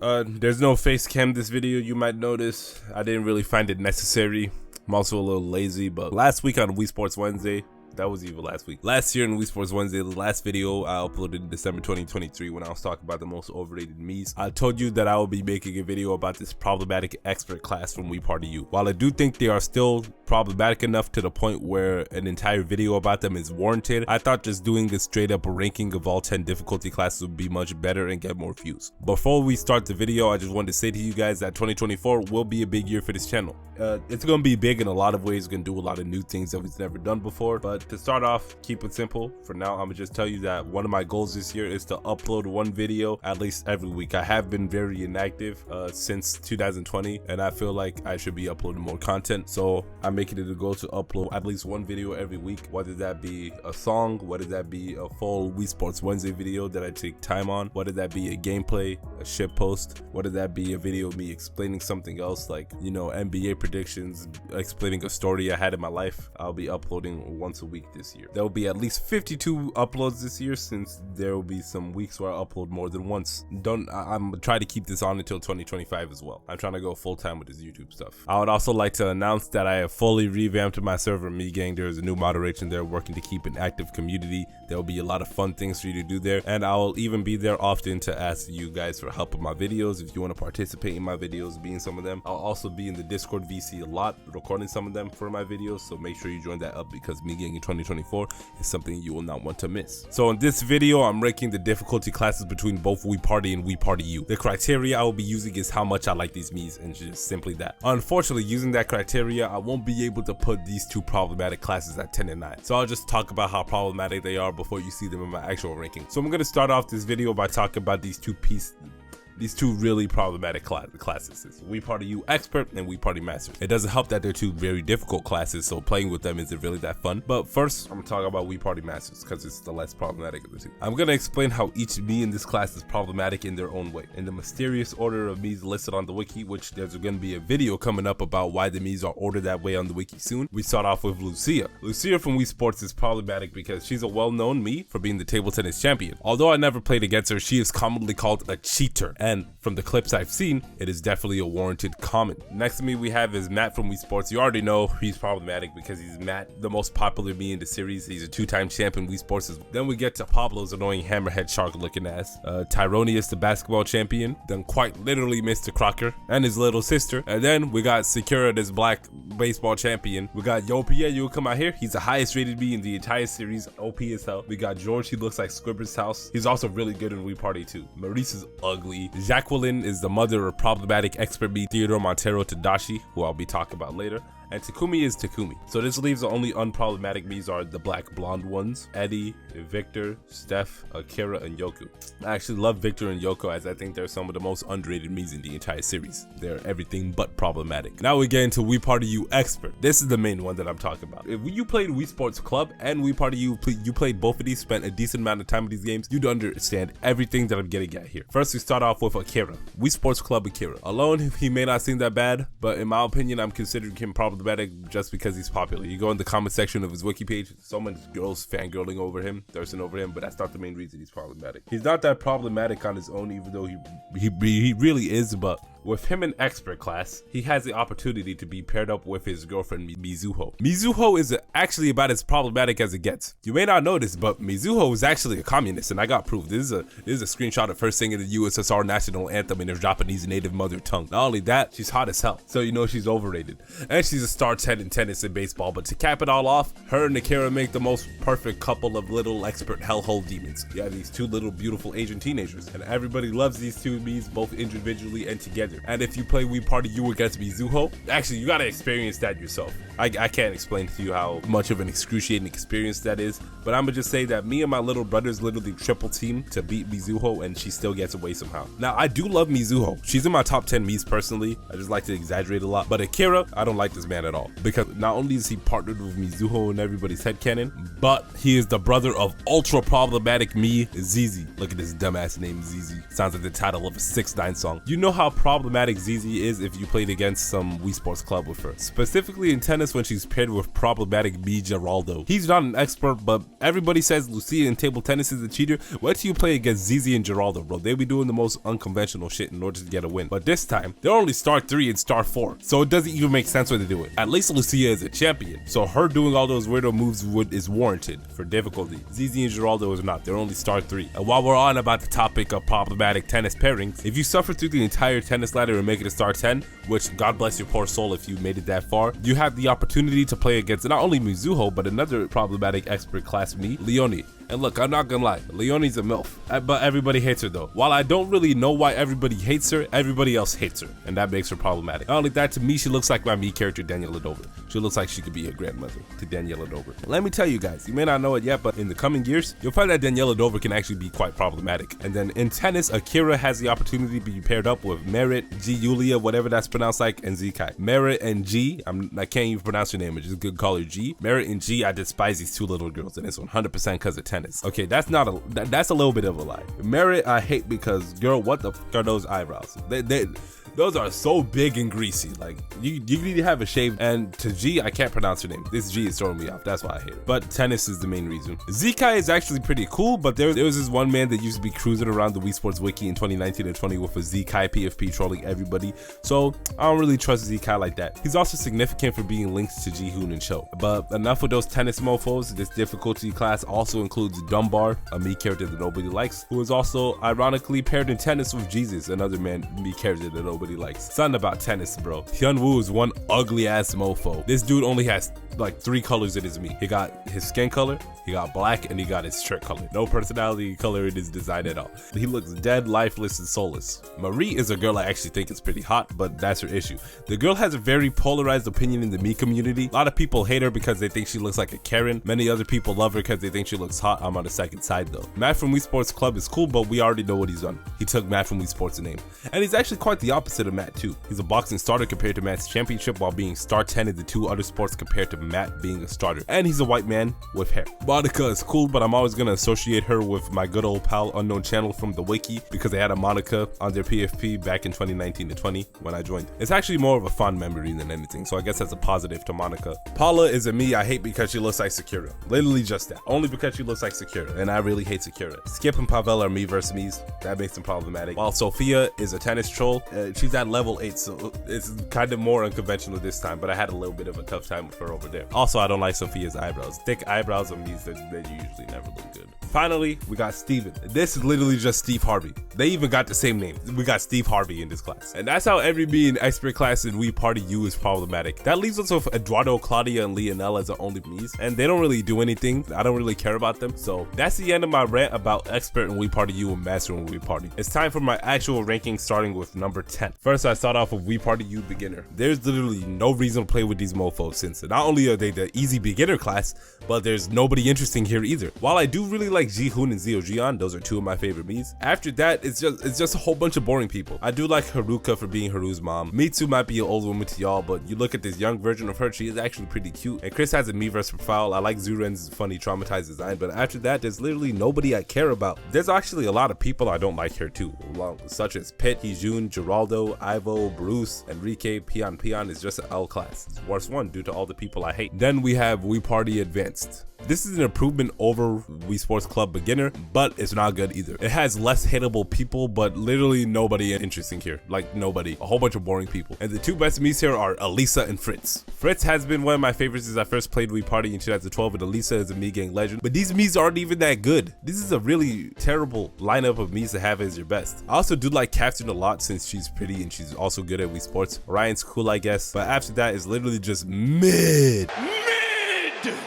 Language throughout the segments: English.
There's no face cam this video, you might notice. I didn't really find it necessary. I'm also a little lazy, but last week on Wii Sports Wednesday, that was even last week. Last year in Wii Sports Wednesday, the last video I uploaded in December 2023 when I was talking about the most overrated Miis. I told you that I would be making a video about this problematic expert class from Wii Party U. While I do think they are still problematic enough to the point where an entire video about them is warranted, I thought just doing a straight up ranking of all 10 difficulty classes would be much better and get more views. Before we start the video, I just wanted to say to you guys that 2024 will be a big year for this channel. It's going to be big in a lot of ways. It's going to do a lot of new things that we've never done before, but to start off, keep it simple. For now, I'm gonna just tell you that one of my goals this year is to upload one video at least every week. I have been very inactive since 2020, and I feel like I should be uploading more content, so I'm making it a goal to upload at least one video every week, whether that be a song, whether that be a full Wii Sports Wednesday video that I take time on, whether that be a gameplay, a ship post, whether that be a video of me explaining something else like, you know, NBA predictions, explaining a story I had in my life. I'll be uploading once a week this year. There will be at least 52 uploads this year, since there will be some weeks where I upload more than once. I'm trying to keep this on until 2025 as well. I'm trying to go full time with this YouTube stuff. I would also like to announce that I have fully revamped my server, MeGang. There is a new moderation there working to keep an active community. There will be a lot of fun things for you to do there, and I will even be there often to ask you guys for help with my videos if you want to participate in my videos, be in some of them. I'll also be in the Discord VC a lot, recording some of them for my videos, so make sure you join that up because MeGang in 2024 is something you will not want to miss. So in this video, I'm ranking the difficulty classes between both Wii Party and Wii Party U. The criteria I will be using is how much I like these Miis, and just simply that. Unfortunately, using that criteria, I won't be able to put these two problematic classes at 10 and 9. So I'll just talk about how problematic they are before you see them in my actual ranking. So I'm going to start off this video by talking about these two really problematic classes. It's Wii Party U Expert and Wii Party Masters. It doesn't help that they're two very difficult classes, so playing with them isn't really that fun. But first, I'm gonna talk about Wii Party Masters because it's the less problematic of the two. I'm gonna explain how each Mii in this class is problematic in their own way, in the mysterious order of Miis listed on the wiki, which there's gonna be a video coming up about why the Miis are ordered that way on the wiki soon. We start off with Lucia. Lucia from Wii Sports is problematic because she's a well-known Mii for being the table tennis champion. Although I never played against her, she is commonly called a cheater, and from the clips I've seen, it is definitely a warranted comment. Next to me we have is Matt from Wii Sports. You already know he's problematic because he's Matt, the most popular Mii in the series. He's a two-time champion Wii Sports. Then we get to Pablo's annoying hammerhead shark looking ass, Tyronius the basketball champion, then quite literally Mr. Crocker and his little sister, and then we got Sakura, this black baseball champion. We got Yopia, you will come out here. He's the highest rated Mii in the entire series, OP as hell. We got George, he looks like Squibber's house. He's also really good in Wii Party too. Maurice is ugly. Jacqueline is the mother of problematic expert Mii Theodore Montero Tadashi, who I'll be talking about later. And Takumi is Takumi. So this leaves the only unproblematic Miis are the black blonde ones: Eddie, Victor, Steph, Akira, and Yoku. I actually love Victor and Yoko as I think they're some of the most underrated Miis in the entire series. They're everything but problematic. Now we get into Wii Party U Expert. This is the main one that I'm talking about. If you played Wii Sports Club and Wii Party U, you played both of these, spent a decent amount of time with these games, you'd understand everything that I'm getting at here. First, we start off with Akira. Wii Sports Club Akira. Alone, he may not seem that bad, but in my opinion, I'm considering him problematic just because he's popular. You go in the comment section of his wiki page, so many girls fangirling over him, thirsting over him, but that's not the main reason he's problematic. He's not that problematic on his own, even though he really is, but with him in expert class, he has the opportunity to be paired up with his girlfriend Mizuho. Mizuho is actually about as problematic as it gets. You may not know this, but Mizuho is actually a communist, and I got proof. This is a screenshot of her singing the USSR national anthem in her Japanese native mother tongue. Not only that, she's hot as hell, so you know she's overrated. And she's a star 10 in tennis and baseball, but to cap it all off, her and Akira make the most perfect couple of little expert hellhole demons. You have these two little beautiful Asian teenagers, and everybody loves these two Miis both individually and together. And if you play Wii Party U against Mizuho, actually you gotta experience that yourself. I can't explain to you how much of an excruciating experience that is, but I'm gonna just say that me and my little brothers literally triple team to beat Mizuho, and she still gets away somehow. Now I do love Mizuho. She's in my top 10 Miis personally. I just like to exaggerate a lot. But Akira, I don't like this man at all, because not only is he partnered with Mizuho in everybody's headcanon, but he is the brother of ultra problematic Mii, ZZ. Look at this dumbass name, ZZ. Sounds like the title of a 6ix9ine song. You know how problematic problematic ZZ is if you played against some Wii Sports Club with her. Specifically in tennis when she's paired with problematic me Geraldo. He's not an expert, but everybody says Lucia in table tennis is a cheater. Wait till you play against ZZ and Geraldo, bro. They be doing the most unconventional shit in order to get a win. But this time, they're only star 3 and star 4. So it doesn't even make sense when they do it. At least Lucia is a champion. So her doing all those weirdo moves is warranted for difficulty. ZZ and Geraldo is not. They're only star 3. And while we're on about the topic of problematic tennis pairings, if you suffer through the entire tennis ladder and make it a star 10, which God bless your poor soul if you made it that far, you have the opportunity to play against not only Mizuho, but another problematic expert class me, Leonie. And look, I'm not gonna lie, Leonie's a MILF, but everybody hates her though. While I don't really know why everybody hates her, everybody else hates her, and that makes her problematic. Not only that, to me, she looks like my me character, Daniela Dover. She looks like she could be a grandmother to Daniela Dover. Let me tell you guys, you may not know it yet, but in the coming years, you'll find that Daniela Dover can actually be quite problematic. And then in tennis, Akira has the opportunity to be paired up with Merit, G Yulia, whatever that's pronounced like, and Zikai. Merit and G, I can't even pronounce your name, it's just good call her G. Merit and G, I despise these two little girls, and it's 100% because of tennis. Okay, that's a little bit of a lie. Merit I hate because, girl, what the fuck are those eyebrows? Those are so big and greasy. Like, you need to have a shave. And to G, I can't pronounce her name. This G is throwing me off. That's why I hate it. But tennis is the main reason. Zikai is actually pretty cool, but there was this one man that used to be cruising around the Wii Sports Wiki in 2019 and 20 with a Zikai PFP trolling everybody. So I don't really trust Zikai like that. He's also significant for being linked to Jihoon and Cho. But enough with those tennis mofos. This difficulty class also includes Dunbar, a me character that nobody likes, who is also ironically paired in tennis with Jesus, another man me character that nobody likes. Something about tennis, bro. Hyunwoo is one ugly ass mofo. This dude only has like 3 colors in his me. He got his skin color, he got black, and he got his shirt color. No personality color in his design at all. He looks dead, lifeless, and soulless. Marie is a girl I actually think is pretty hot, but that's her issue. The girl has a very polarized opinion in the me community. A lot of people hate her because they think she looks like a Karen. Many other people love her because they think she looks hot. I'm on the second side though. Matt from Wii Sports Club is cool, but we already know what he's done. He took Matt from Wii Sports' name. And he's actually quite the opposite of Matt too. He's a boxing starter compared to Matt's championship while being star 10 in the 2 other sports compared to Matt being a starter. And he's a white man with hair. Monica is cool, but I'm always gonna associate her with my good old pal Unknown Channel from the Wiki because they had a Monica on their PFP back in 2019 to 20 when I joined. It's actually more of a fond memory than anything, so I guess that's a positive to Monica. Paula is a me I hate because she looks like Sakura. Literally just that. Only because she looks like Sakura, and I really hate Sakura. Skip and Pavel are me versus me's. That makes them problematic. While Sophia is a tennis troll, she's at level 8, so it's kind of more unconventional this time, but I had a little bit of a tough time with her over there. Also, I don't like Sophia's eyebrows. Thick eyebrows on me's, they usually never look good. Finally, we got Steven. This is literally just Steve Harvey. They even got the same name. We got Steve Harvey in this class. And that's how every me in expert class in Wii Party U is problematic. That leaves us with Eduardo, Claudia, and Lionel as the only me's. And they don't really do anything. I don't really care about them. So that's the end of my rant about expert in Wii Party U and master in Wii Party. It's time for my actual ranking, starting with number 10. First, I start off with Wii Party U beginner. There's literally no reason to play with these mofos since not only are they the easy beginner class, but there's nobody interesting here either. While I do really like Jihoon and Zio Jian, those are 2 of my favorite me's. After that, it's just a whole bunch of boring people. I do like Haruka for being Haru's mom. Mitsu might be an old woman to y'all, but you look at this young version of her, she is actually pretty cute. And Chris has a Miiverse profile. I like Zuren's funny traumatized design, but after that, there's literally nobody I care about. There's actually a lot of people I don't like here too, such as Pitt, Heejun, Geraldo, Ivo, Bruce, Enrique. Pion is just an L class. It's worst one due to all the people I hate. Then we have Wii Party Advanced. This is an improvement over Wii Sports Club Beginner, but it's not good either. It has less hittable people, but literally nobody interesting here. Like nobody. A whole bunch of boring people. And the 2 best me's here are Elisa and Fritz. Fritz has been one of my favorites since I first played Wii Party in 2012, and Elisa is a me gang legend. But these me's aren't even that good. This is a really terrible lineup of me's to have as your best. I also do like Captain a lot since she's pretty and she's also good at Wii Sports. Ryan's cool, I guess, but after that is literally just mid.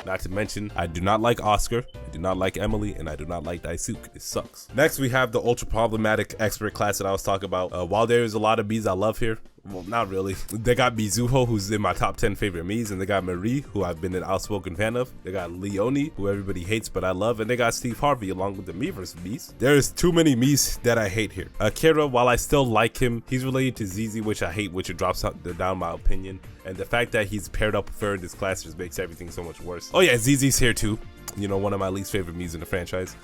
Not to mention, I do not like Oscar, I do not like Emily, and I do not like Daisuke. It sucks. Next, we have the ultra problematic expert class that I was talking about. While there is a lot of B's I love here, well, not really. They got Mizuho, who's in my top 10 favorite me's, and they got Marie, who I've been an outspoken fan of. They got Leonie, who everybody hates but I love, and they got Steve Harvey along with the Miiverse me's. There's too many me's that I hate here. Akira, while I still like him, he's related to ZZ, which I hate, which it drops down my opinion. And the fact that he's paired up with her in this class just makes everything so much worse. Oh yeah, ZZ's here too. you know, one of my least favorite Miis in the franchise.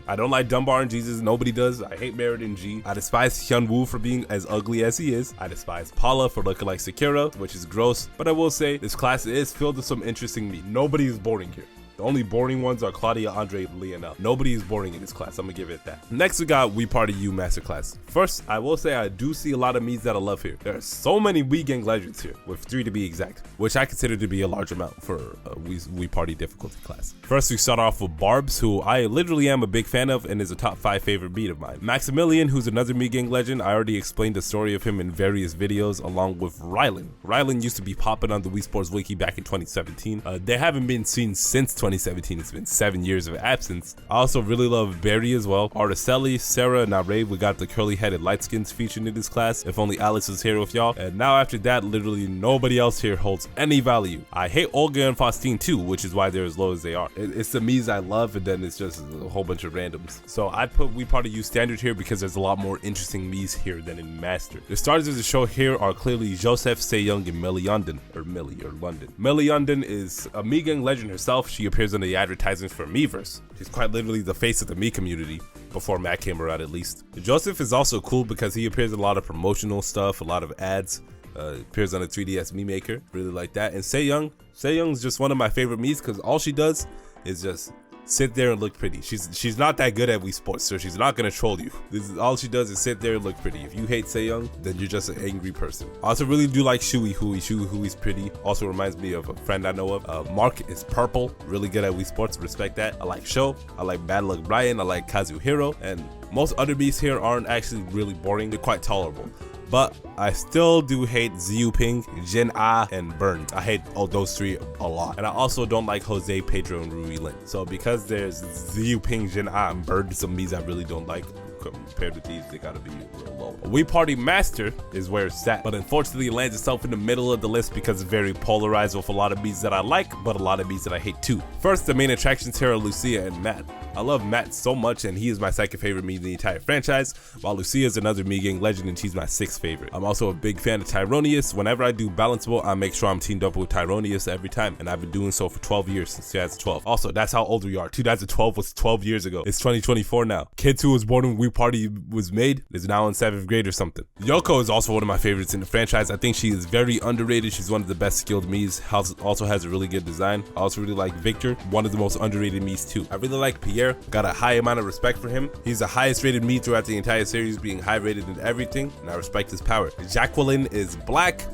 I don't like Dunbar and Jesus, nobody does. I hate Meriden G. I despise Hyunwoo for being as ugly as he is. I despise Paula for looking like Sakura, which is gross. But I will say, this class is filled with some interesting Mii. Nobody is boring here. The only boring ones are Claudia, Andre, Leonel. Nobody is boring in this class, I'm gonna give it that. Next we got We Party U Masterclass. First, I will say I do see a lot of Miis that I love here. There are so many We Gang Legends here, with 3 to be exact, which I consider to be a large amount for a We Party difficulty class. First we start off with Barbs, who I literally am a big fan of and is a top 5 favorite Mii of mine. Maximilian, who's another Me Gang legend. I already explained the story of him in various videos, along with Rylan. Rylan used to be popping on the Wii Sports Wiki back in 2017. They haven't been seen since 2017. It's been 7 years of absence. I also really love Barry as well. Articelli, Sarah, and Rave. We got the curly-headed light skins featured in this class. If only Alice was here with y'all. And now after that, literally nobody else here holds any value. I hate Olga and Faustine too, which is why they're as low as they are. It's the Miis I love, and then it's just a whole bunch of randoms. So I put We Party U standard here because there's a lot more interesting Miis here than in Master. The stars of the show here are clearly Joseph, Sejong, and Millie London, or London. Millie London is a Me Gang legend herself. She appears in the advertisements for Miiverse. She's quite literally the face of the Mii community, before Matt came around at least. Joseph is also cool because he appears in a lot of promotional stuff, a lot of ads. Appears on the 3DS Mii Maker, really like that. And Sejong's just one of my favorite Miis because all she does is just sit there and look pretty. She's not that good at Wii Sports, so she's not gonna troll you. This is all she does is sit there and look pretty. If you hate Sejong, then you're just an angry person. I also really do like Shui Hui. Shui Hui's pretty. Also reminds me of a friend I know of. Mark is purple, really good at Wii Sports, respect that. I like Sho, I like Bad Luck Brian, I like Kazuhiro, and most other Miis here aren't actually really boring. They're quite tolerable. But I still do hate Ziyu Ping, Jin Ah, and Burn. I hate all those 3 a lot. And I also don't like Jose, Pedro, and Rui Lin. So because there's Ziyu Ping, Jin Ah, and Burn, some Miis I really don't like. Compared with these, they gotta be real low. We Party Master is where it's at, but unfortunately it lands itself in the middle of the list because it's very polarized with a lot of Miis that I like, but a lot of Miis that I hate too. First, the main attractions here are Lucia and Matt. I love Matt so much, and he is my second favorite Mii in the entire franchise, while Lucia is another Me Gang legend, and she's my 6th favorite. I'm also a big fan of Tyronius. Whenever I do Balanceable, I make sure I'm teamed up with Tyronius every time, and I've been doing so for 12 years since 2012. Also, that's how old we are. 2012 was 12 years ago. It's 2024 now. Kid who was born when We Party was made is now in 7th grade or something. Yoko is also one of my favorites in the franchise. I think she is very underrated. She's one of the best skilled Miis. Also has a really good design. I also really like Victor, one of the most underrated Miis too. I really like Pierre. Got a high amount of respect for him. He's the highest rated Mii throughout the entire series, being high rated in everything, and I respect his power. Jacqueline is black,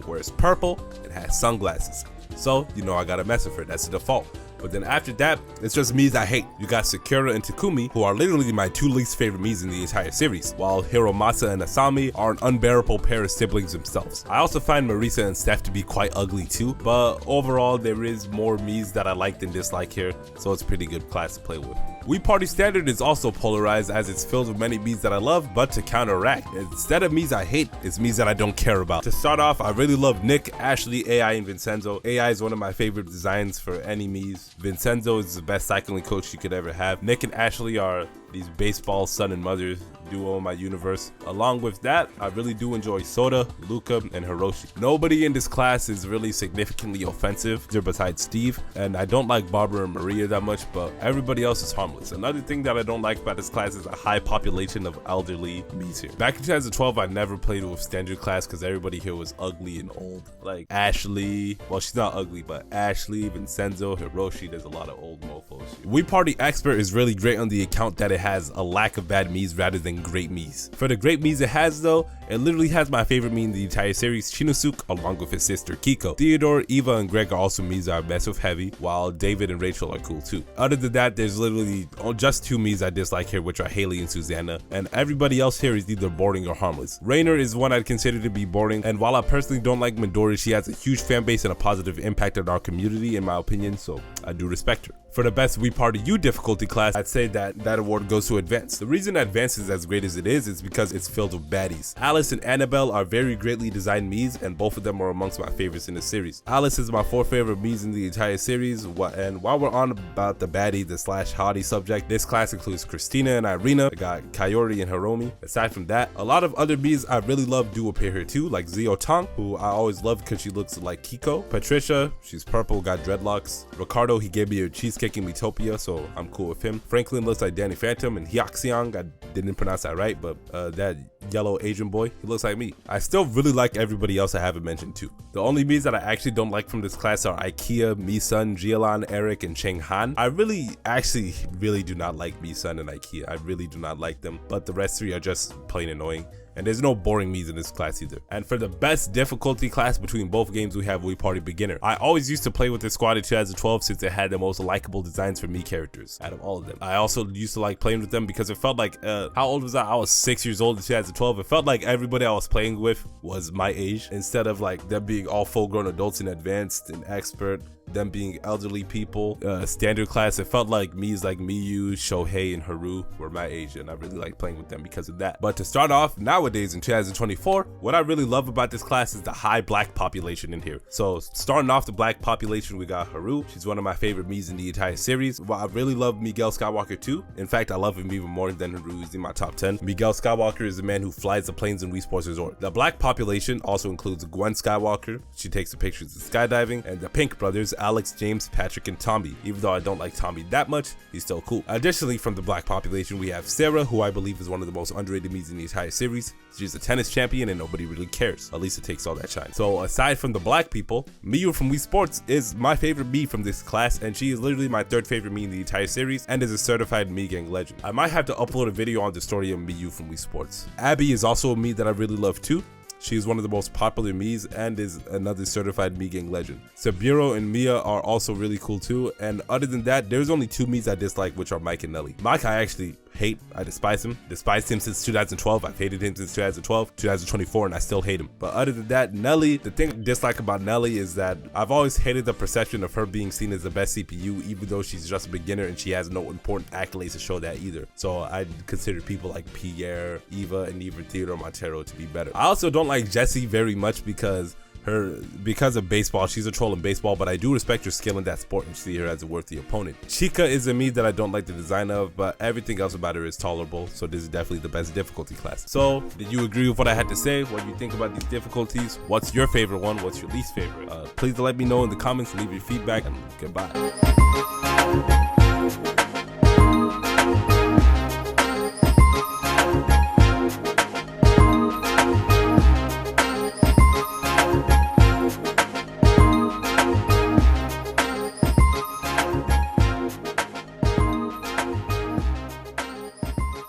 wears purple, and has sunglasses. So, you know I gotta mess with her. That's the default. But then after that, it's just Miis I hate. You got Sakura and Takumi, who are literally my 2 least favorite Miis in the entire series, while Hiromasa and Asami are an unbearable pair of siblings themselves. I also find Marisa and Steph to be quite ugly too, but overall there is more Miis that I like than dislike here, so it's a pretty good class to play with. We Party Standard is also polarized as it's filled with many Miis that I love, but to counteract, instead of Miis I hate, it's Miis that I don't care about. To start off, I really love Nick, Ashley, AI, and Vincenzo. AI is one of my favorite designs for any Miis. Vincenzo is the best cycling coach you could ever have. Nick and Ashley are these baseball son and mother duo in my universe. Along with that, I really do enjoy Soda, Luca, and Hiroshi. Nobody in this class is really significantly offensive besides Steve, and I don't like Barbara and Maria that much, but everybody else is harmless. Another thing that I don't like about this class is a high population of elderly Miis here. Back in 2012, I never played with standard class because everybody here was ugly and old. Like Ashley, well, she's not ugly, but Ashley, Vincenzo, Hiroshi, there's a lot of old mofos. We Party Expert is really great on the account that it has a lack of bad Miis rather than great Miis. For the great Miis it has though, it literally has my favorite Mii in the entire series, Shinosuke, along with his sister Kiko. Theodore, Eva, and Greg are also Miis I mess with heavy, while David and Rachel are cool too. Other than that, there's literally just 2 Miis I dislike here, which are Haley and Susanna, and everybody else here is either boring or harmless. Rainer is one I'd consider to be boring, and while I personally don't like Midori, she has a huge fan base and a positive impact on our community in my opinion, so I do respect her. For the best We Party U difficulty class, I'd say that award goes to Advance. The reason Advance is as great as it is because it's filled with baddies. Alice Alice and Annabelle are very greatly designed Miis, and both of them are amongst my favorites in the series. Alice is my 4th favorite Miis in the entire series, and while we're on about the baddie, the slash hottie subject, this class includes Christina and Irina. I got Kaori and Hiromi. Aside from that, a lot of other Miis I really love do appear here too, like Zio Tang, who I always loved because she looks like Kiko. Patricia, she's purple, got dreadlocks. Ricardo, he gave me a cheesecake in Miitopia, so I'm cool with him. Franklin looks like Danny Phantom, and Hyaxiang, I didn't pronounce that right, but that yellow Asian boy, he looks like me. I still really like everybody else I haven't mentioned too. The only Miis that I actually don't like from this class are Ikea, Mi-sun, Jielan, Eric, and Cheng Han. I really do not like Mi-sun and Ikea. I really do not like them, but the rest 3 are just plain annoying. And there's no boring Miis in this class either. And for the best difficulty class between both games, we have Wii Party Beginner. I always used to play with this squad in 2012 since it had the most likable designs for Mii characters out of all of them. I also used to like playing with them because it felt like, how old was I? I was 6 years old in 2012. It felt like everybody I was playing with was my age, instead of like them being all full-grown adults and advanced and expert, them being elderly people. Standard class, it felt like Mii's like Miyu, Shohei, and Haru were my age, and I really like playing with them because of that. But to start off, nowadays in 2024, what I really love about this class is the high black population in here. So starting off the black population, we got Haru. She's one of my favorite Miis in the entire series. Well, I really love Miguel Skywalker too. In fact, I love him even more than Haru. He's in my top 10. Miguel Skywalker is the man who flies the planes in Wii Sports Resort. The black population also includes Gwen Skywalker. She takes the pictures of skydiving, and the Pink brothers, Alex, James, Patrick, and Tommy. Even though I don't like Tommy that much, he's still cool. Additionally, from the black population, we have Sarah, who I believe is one of the most underrated Miis in the entire series. She's a tennis champion and nobody really cares. At least it takes all that shine. So aside from the black people, Miyu from Wii Sports is my favorite Mii from this class, and she is literally my 3rd favorite Mii in the entire series and is a certified Mii Gang legend. I might have to upload a video on the story of Miyu from Wii Sports. Abby is also a Mii that I really love too. She is one of the most popular Miis and is another certified Mii Gang legend. Saburo and Mia are also really cool too, and other than that, there's only 2 Miis I dislike, which are Mike and Nelly. Mike I actually hate. I despise him. Despised him since 2012. I've hated him since 2012, 2024, and I still hate him. But other than that, Nelly, the thing I dislike about Nelly is that I've always hated the perception of her being seen as the best CPU, even though she's just a beginner and she has no important accolades to show that either. So I consider people like Pierre, Eva, and even Theodore Montero to be better. I also don't like Jessie very much because of baseball. She's a troll in baseball, but I do respect her skill in that sport and see her as a worthy opponent. Chica is a Mii that I don't like the design of, but everything else about her is tolerable, so this is definitely the best difficulty class. So did you agree with what I had to say? What do you think about these difficulties? What's your favorite one? What's your least favorite? Please let me know in the comments, leave your feedback, and goodbye.